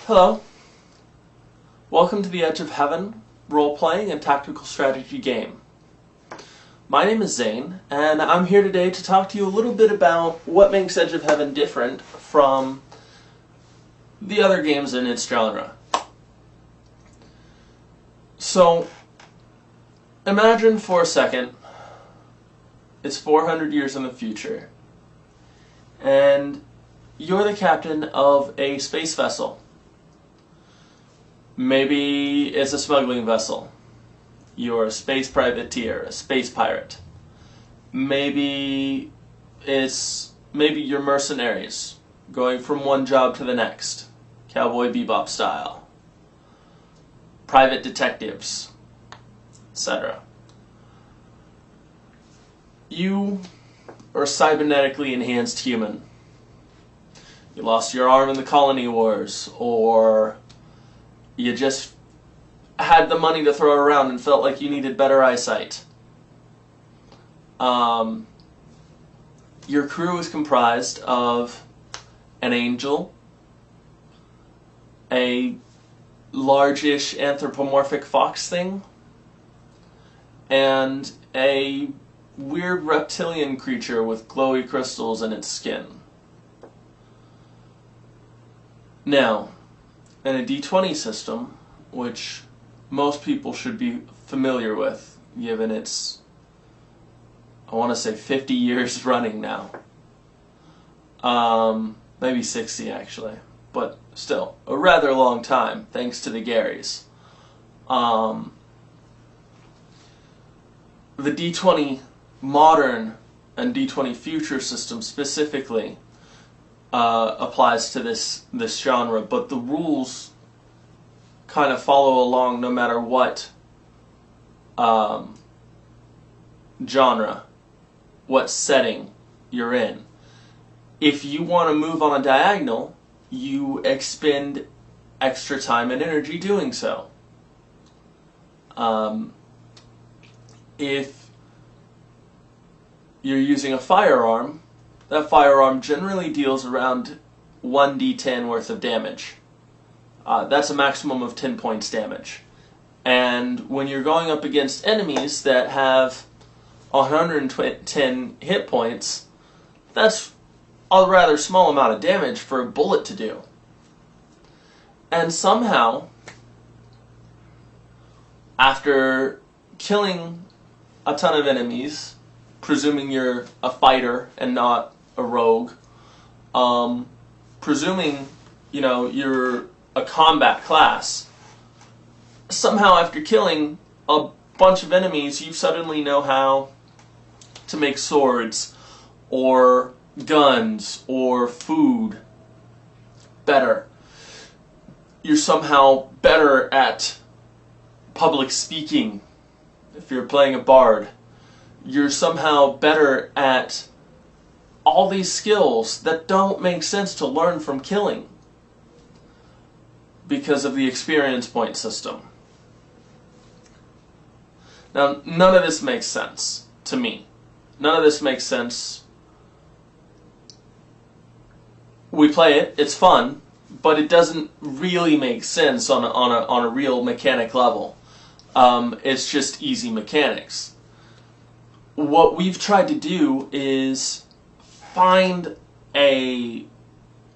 Hello. Welcome to the Edge of Heaven role-playing and tactical strategy game. My name is Zane, and I'm here today to talk to you a little bit about what makes Edge of Heaven different from the other games in its genre. So, imagine for a second, it's 400 years in the future, and you're the captain of a space vessel. Maybe it's a smuggling vessel. You're a space privateer, a space pirate. Maybe you're mercenaries, going from one job to the next, Cowboy Bebop style. Private detectives, etc. You are a cybernetically enhanced human. You lost your arm in the colony wars, or you just had the money to throw around and felt like you needed better eyesight. Your crew is comprised of an angel, a large-ish anthropomorphic fox thing, and a weird reptilian creature with glowy crystals in its skin. Now, in a D20 system, which most people should be familiar with, given its, I want to say 50 years running now. Maybe 60 actually, but still, a rather long time, thanks to the Garys. The D20 modern and D20 future system specifically applies to this genre, but the rules kind of follow along no matter what genre, what setting you're in. If you want to move on a diagonal, you expend extra time and energy doing so. If you're using a firearm, that firearm generally deals around 1d10 worth of damage. That's a maximum of 10 points damage. And when you're going up against enemies that have 110 hit points, that's a rather small amount of damage for a bullet to do. And somehow, after killing a ton of enemies, presuming you're a fighter and not a rogue, presuming, you're a combat class, somehow after killing a bunch of enemies, you suddenly know how to make swords, or guns, or food better. You're somehow better at public speaking, if you're playing a bard. You're somehow better at all these skills that don't make sense to learn from killing because of the experience point system. Now, none of this makes sense to me. None of this makes sense. We play it, it's fun, but it doesn't really make sense on a real mechanic level. It's just easy mechanics. What we've tried to do is find a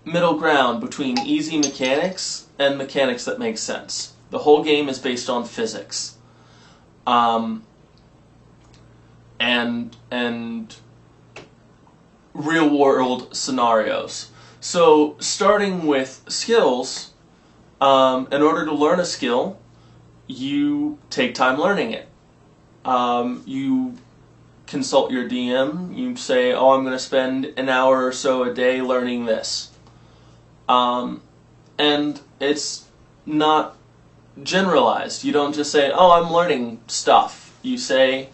middle ground between easy mechanics and mechanics that make sense. The whole game is based on physics. And real-world scenarios. So, starting with skills, in order to learn a skill, you take time learning it. You consult your DM, you say, I'm going to spend an hour or so a day learning this. And it's not generalized. You don't just say, I'm learning stuff. You say,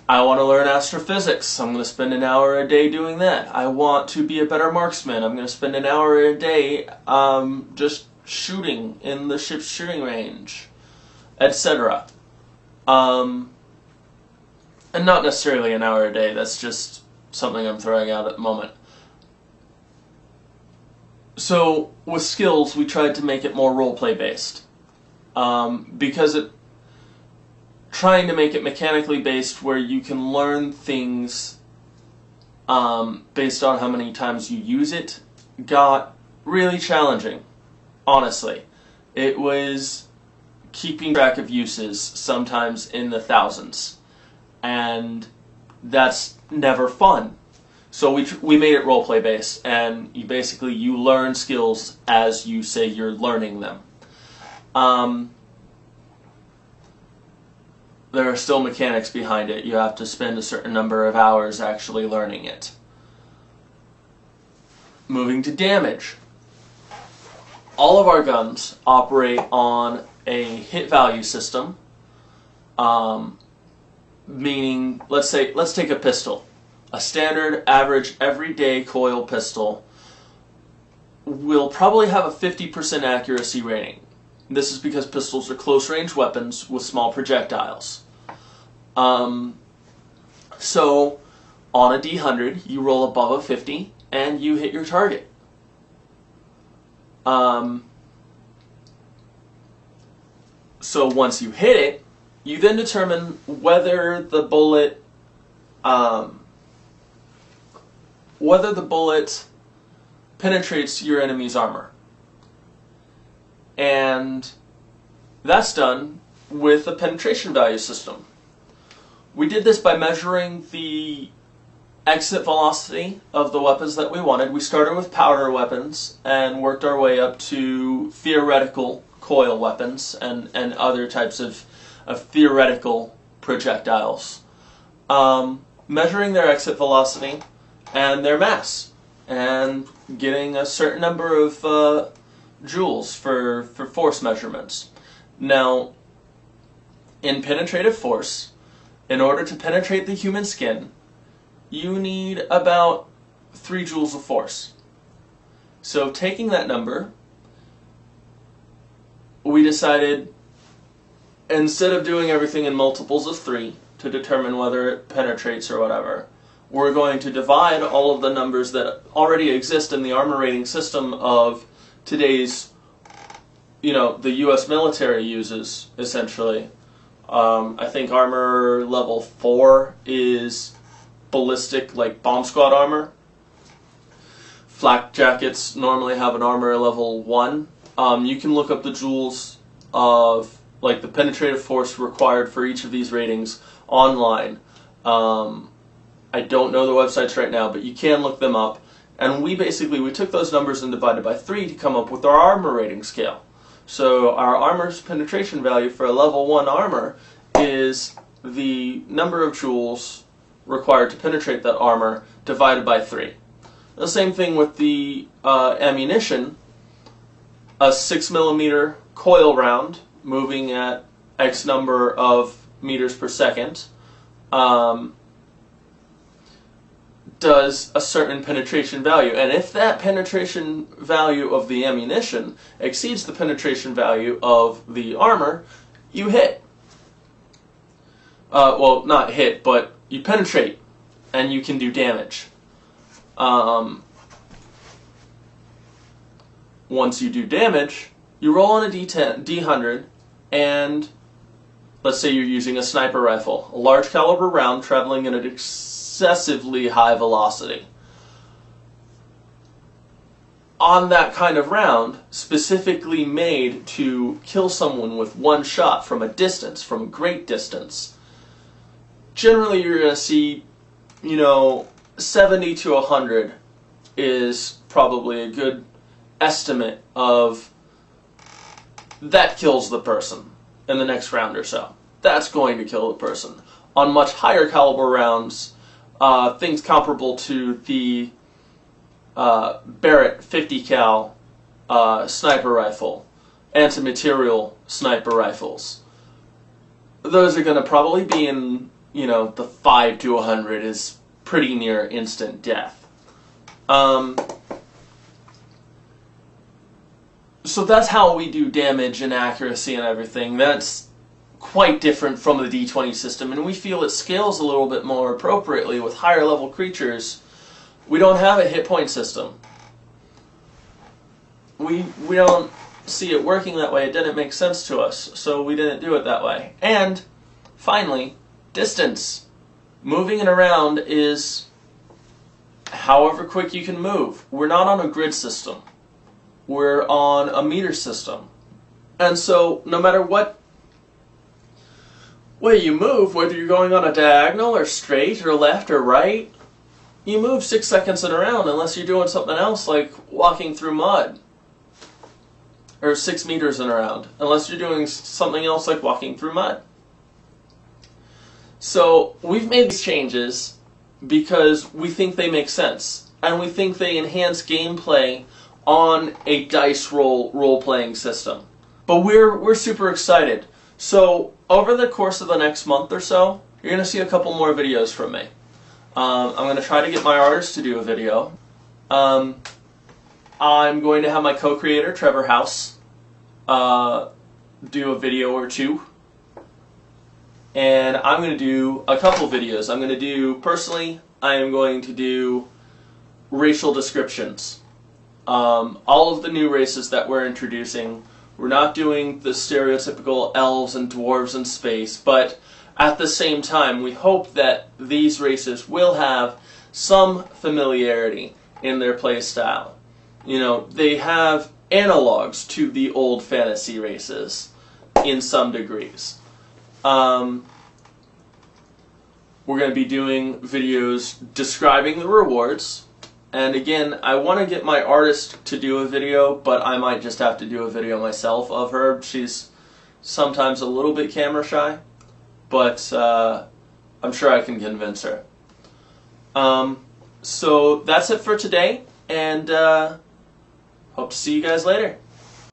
I want to learn astrophysics. I'm going to spend an hour a day doing that. I want to be a better marksman. I'm going to spend an hour a day just shooting in the ship's shooting range, etc. And not necessarily an hour a day. That's just something I'm throwing out at the moment. So with skills, we tried to make it more roleplay based, because trying to make it mechanically based where you can learn things based on how many times you use it got really challenging, honestly. It was keeping track of uses, sometimes in the thousands, and that's never fun. So we made it roleplay based, and you learn skills as you say you're learning them. There are still mechanics behind it. You have to spend a certain number of hours actually learning it. Moving to damage. All of our guns operate on a hit value system, meaning, let's take a pistol. A standard, average, everyday coil pistol will probably have a 50% accuracy rating. This is because pistols are close-range weapons with small projectiles. So, on a D100, you roll above a 50, and you hit your target. So once you hit it, you then determine whether the bullet penetrates your enemy's armor. And that's done with a penetration value system. We did this by measuring the exit velocity of the weapons that we wanted. We started with powder weapons and worked our way up to theoretical coil weapons and other types of theoretical projectiles. Measuring their exit velocity and their mass, and getting a certain number of joules for force measurements. Now, in penetrative force, in order to penetrate the human skin, you need about 3 joules of force. So taking that number, we decided, instead of doing everything in multiples of 3 to determine whether it penetrates or whatever, we're going to divide all of the numbers that already exist in the armor rating system of today's, the U.S. military uses, essentially. I think armor level 4 is ballistic, like bomb squad armor. Flak jackets normally have an armor level 1. You can look up the joules of the penetrative force required for each of these ratings online. I don't know the websites right now, but you can look them up. And we took those numbers and divided by 3 to come up with our armor rating scale. So our armor's penetration value for a level 1 armor is the number of joules required to penetrate that armor divided by 3. The same thing with the ammunition. A 6mm coil round moving at X number of meters per second does a certain penetration value, and if that penetration value of the ammunition exceeds the penetration value of the armor, you hit. Well, not hit, but you penetrate, and you can do damage. Once you do damage, you roll on a D100, and let's say you're using a sniper rifle, a large caliber round traveling at an excessively high velocity. On that kind of round, specifically made to kill someone with one shot from a distance, from a great distance, generally you're going to see, 70 to 100 is probably a good estimate of that kills the person in the next round or so. That's going to kill the person. On much higher caliber rounds, things comparable to the Barrett 50 cal sniper rifle, anti-material sniper rifles. Those are going to probably be in, the 5 to 100 is pretty near instant death. So that's how we do damage and accuracy and everything. That's quite different from the D20 system, and we feel it scales a little bit more appropriately with higher level creatures. We don't have a hit point system. we don't see it working that way. It didn't make sense to us, so we didn't do it that way. And finally, distance. Moving it around is however quick you can move. We're not on a grid system. We're on a meter system. And so no matter what way you move, whether you're going on a diagonal or straight or left or right, you move 6 seconds in a round unless you're doing something else like walking through mud. Or 6 meters in a round, unless you're doing something else like walking through mud. So we've made these changes because we think they make sense, and we think they enhance gameplay on a dice role-playing system. But we're super excited. So over the course of the next month or so, you're going to see a couple more videos from me. I'm going to try to get my artist to do a video. I'm going to have my co-creator, Trevor House, do a video or two. And I'm going to do a couple videos. I'm going to do, personally, I am going to do racial descriptions. All of the new races that we're introducing, we're not doing the stereotypical elves and dwarves in space, but at the same time, we hope that these races will have some familiarity in their play style. You know, they have analogs to the old fantasy races in some degrees. We're going to be doing videos describing the rewards. And again, I want to get my artist to do a video, but I might just have to do a video myself of her. She's sometimes a little bit camera shy, but I'm sure I can convince her. So that's it for today, and hope to see you guys later.